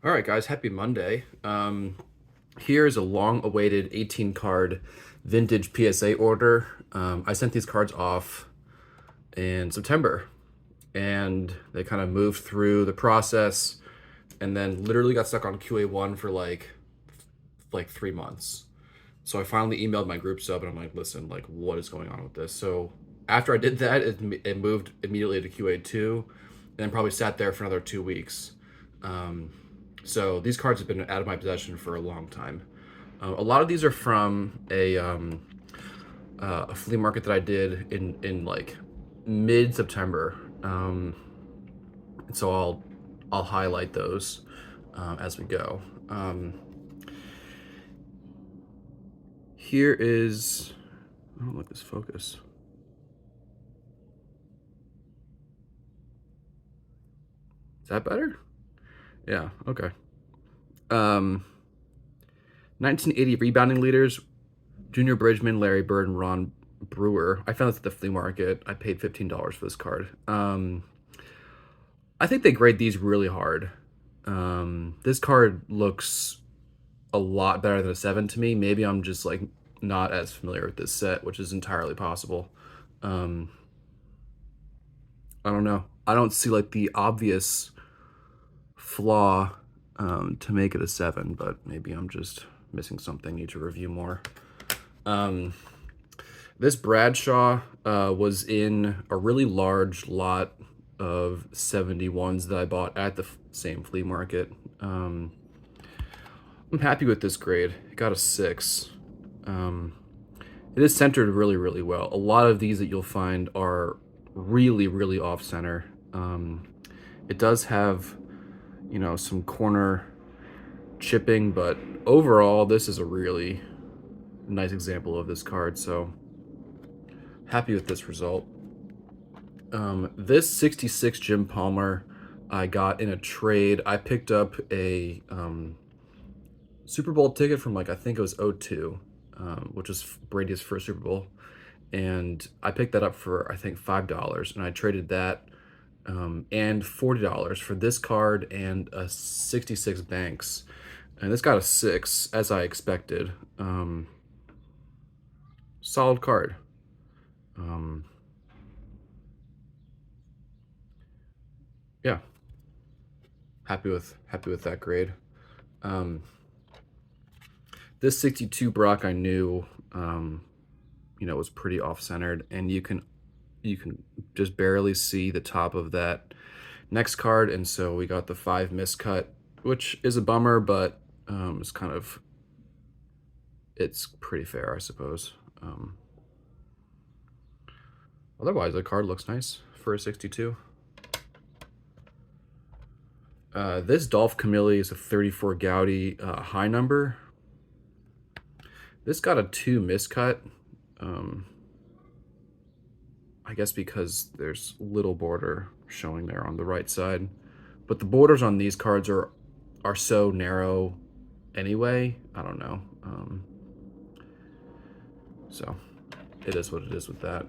All right, guys, happy Monday. Here's a long-awaited 18 card vintage PSA order. I sent these cards off in September, and they kind of moved through the process, and then literally got stuck on QA1 for like 3 months. So I finally emailed my group sub, and I'm like, listen, like, what is going on with this? So after I did that, it moved immediately to QA2, and then probably sat there for another 2 weeks. Um, so these cards have been out of my possession for a long time. A lot of these are from a flea market that I did in like mid-September. So I'll highlight those as we go. Here is, I don't like this focus. Is that better? Yeah, okay. 1980 rebounding leaders, Junior Bridgman, Larry Bird, and Ron Brewer. I found this at the flea market. I paid $15 for this card. I think they grade these really hard. This card looks a lot better than a 7 to me. Maybe I'm just like not as familiar with this set, which is entirely possible. Um, I don't know. I don't see like the obvious flaw to make it a 7, but maybe I'm just missing something. Need to review more. This Bradshaw was in a really large lot of 71s that I bought at the same flea market. I'm happy with this grade. It got a 6. It is centered really, really well. A lot of these that you'll find are really, really off center. It does have, some corner chipping, but overall, this is a really nice example of this card. So happy with this result. This 66 Jim Palmer I got in a trade. I picked up a Super Bowl ticket from I think it was '02, which was Brady's first Super Bowl. And I picked that up for, I think, $5. And I traded that and $40 for this card and a 66 Banks. And this got a 6, as I expected. Solid card. Yeah, happy with that grade. This 62 Brock I knew, was pretty off-centered, and you can just barely see the top of that next card, and so we got the 5 miscut, which is a bummer, but it's pretty fair, I suppose. Otherwise, the card looks nice for a 62. This Dolph Camilli is a 34 Gaudy high number. This got a 2 miscut. I guess because there's little border showing there on the right side. But the borders on these cards are so narrow anyway. I don't know. So it is what it is with that.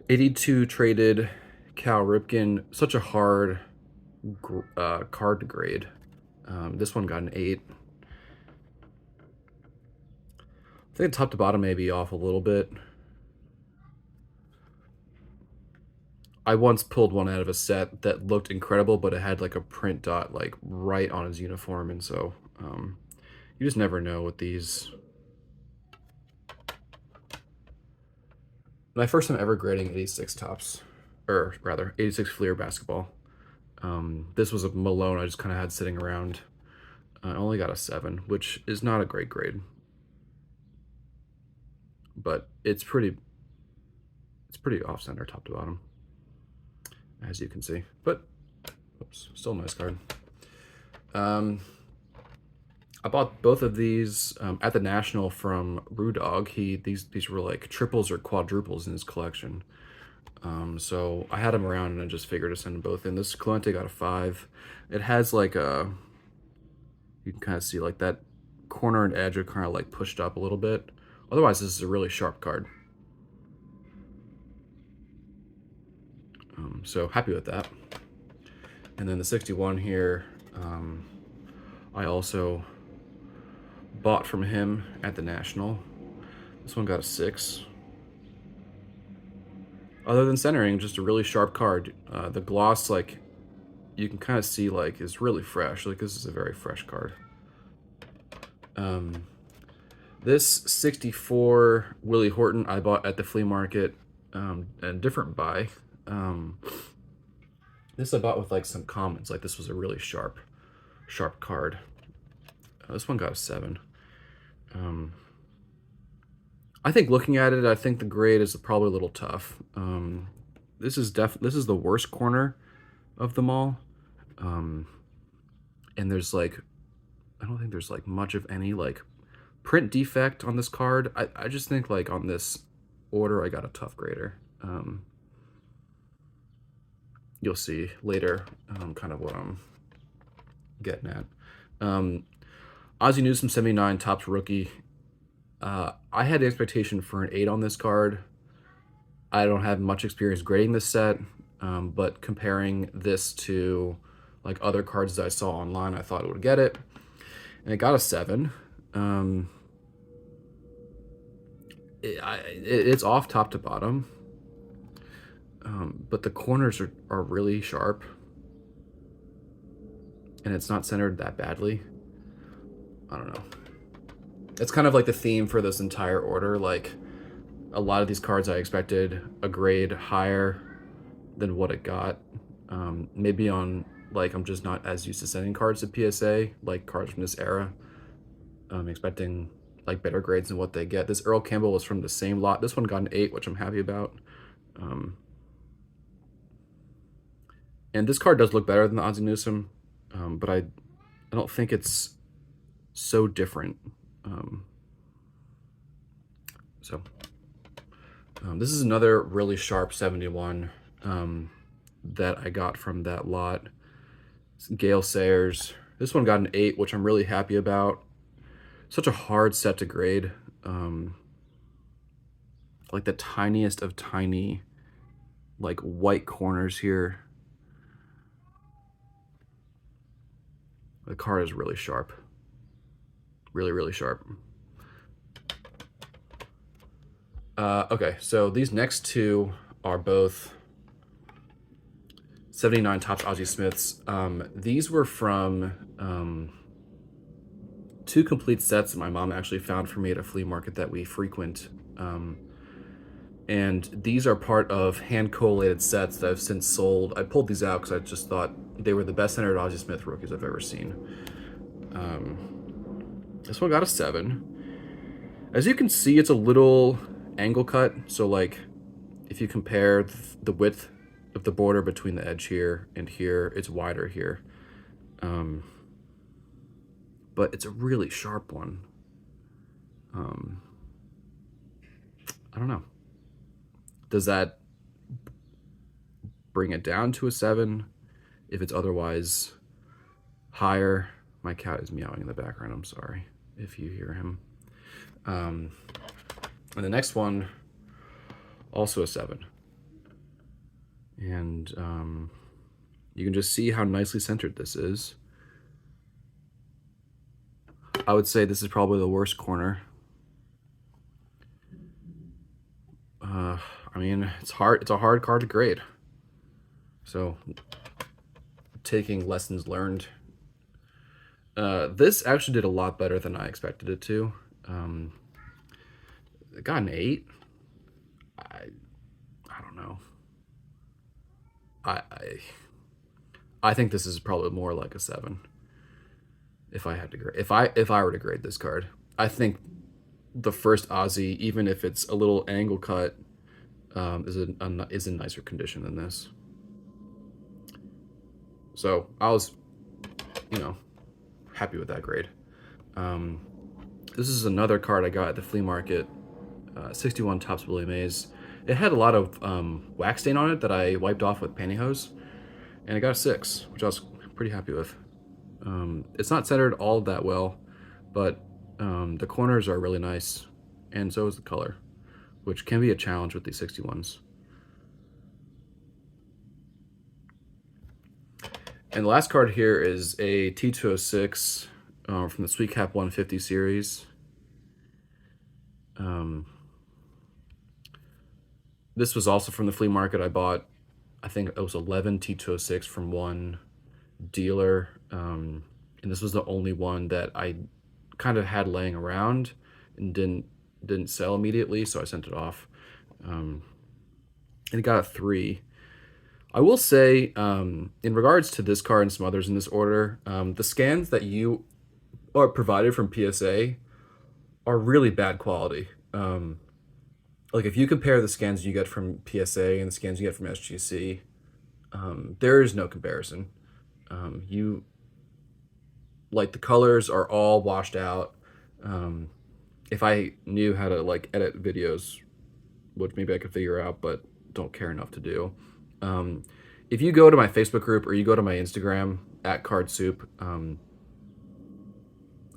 82 traded Cal Ripken. Such a hard card to grade. This one got an 8. I think top to bottom may be off a little bit. I once pulled one out of a set that looked incredible, but it had like a print dot like right on his uniform, and so you just never know with these. My first time ever grading 86 tops, or rather 86 Fleer basketball. This was a Malone I just kind of had sitting around. I only got a 7, which is not a great grade, but it's pretty off center top to bottom, as you can see. But oops, still a nice card. I bought both of these at the National from Rudog. These were like triples or quadruples in his collection. So I had them around and I just figured to send them both in. This Clemente got a 5. It has like you can kind of see like that corner and edge are kind of like pushed up a little bit. Otherwise, this is a really sharp card. So happy with that. And then the 61 here, I also bought from him at the National. This one got a 6. Other than centering, just a really sharp card. The gloss, like, you can kind of see, like, is really fresh. Like, this is a very fresh card. This 64 Willie Horton I bought at the flea market, a different buy. This I bought with, like, some comments. Like, this was a really sharp card. This one got a 7. I think looking at it, I think the grade is probably a little tough. This is the worst corner of them all. And there's like, I don't think there's like much of any like print defect on this card. I just think like on this order, I got a tough grader. You'll see later kind of what I'm getting at. Ozzie Newsome 79 Topps rookie. I had the expectation for an 8 on this card. I don't have much experience grading this set, but comparing this to like other cards that I saw online, I thought it would get it, and it got a 7. It's off top to bottom, but the corners are really sharp, and it's not centered that badly. I don't know. It's kind of like the theme for this entire order. Like, a lot of these cards I expected a grade higher than what it got. Maybe on, like, I'm just not as used to sending cards to PSA, like cards from this era. I'm expecting, like, better grades than what they get. This Earl Campbell was from the same lot. This one got an 8, which I'm happy about. And this card does look better than the Ozzie Newsome, but I don't think it's so different. This is another really sharp 71 that I got from that lot. Gale Sayers. This one got an 8, which I'm really happy about. Such a hard set to grade. Like the tiniest of tiny, like, white corners here. The card is really sharp. Really, really sharp. Okay, so these next two are both 79 Topps Ozzie Smiths. These were from 2 complete sets that my mom actually found for me at a flea market that we frequent. And these are part of hand-collated sets that I've since sold. I pulled these out because I just thought they were the best centered Ozzie Smith rookies I've ever seen. This one got a 7. As you can see, it's a little angle cut. So, like, if you compare the width of the border between the edge here and here, it's wider here. But it's a really sharp one. I don't know. Does that bring it down to a 7 if it's otherwise higher? My cat is meowing in the background. I'm sorry if you hear him. And the next one, also a 7. And you can just see how nicely centered this is. I would say this is probably the worst corner. I mean, it's hard. It's a hard card to grade. So, taking lessons learned. This actually did a lot better than I expected it to. It got an 8. I don't know. I think this is probably more like a 7. If I had to grade, if I were to grade this card, I think the first Ozzie, even if it's a little angle cut, is in nicer condition than this. So I was, happy with that grade. This is another card I got at the flea market, 61 Topps Willie Mays. It had a lot of wax stain on it that I wiped off with pantyhose, and it got a 6, which I was pretty happy with. It's not centered all that well, but the corners are really nice, and so is the color, which can be a challenge with these 61s. And the last card here is a T206 from the Sweet Cap 150 series. This was also from the flea market. I bought, I think it was 11 T206 from one dealer. And this was the only one that I kind of had laying around and didn't sell immediately, so I sent it off. And it got a 3. I will say, in regards to this card and some others in this order, the scans that you are provided from PSA are really bad quality. Like if you compare the scans you get from PSA and the scans you get from SGC, there is no comparison. You like the colors are all washed out. If I knew how to like edit videos, which maybe I could figure out, but don't care enough to do. If you go to my Facebook group or you go to my Instagram at Card Soup,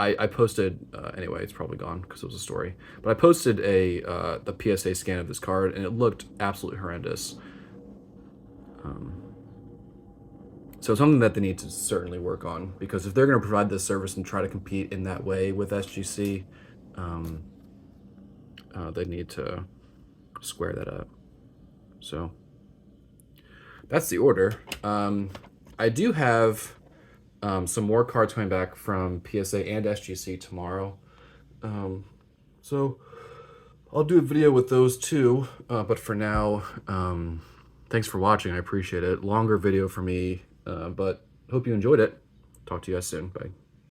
I posted anyway. It's probably gone because it was a story, but I posted the PSA scan of this card, and it looked absolutely horrendous. So it's something that they need to certainly work on, because if they're going to provide this service and try to compete in that way with SGC, they need to square that up. So that's the order. I do have some more cards coming back from PSA and SGC tomorrow. So I'll do a video with those too. But for now, thanks for watching. I appreciate it. Longer video for me, but hope you enjoyed it. Talk to you guys soon. Bye.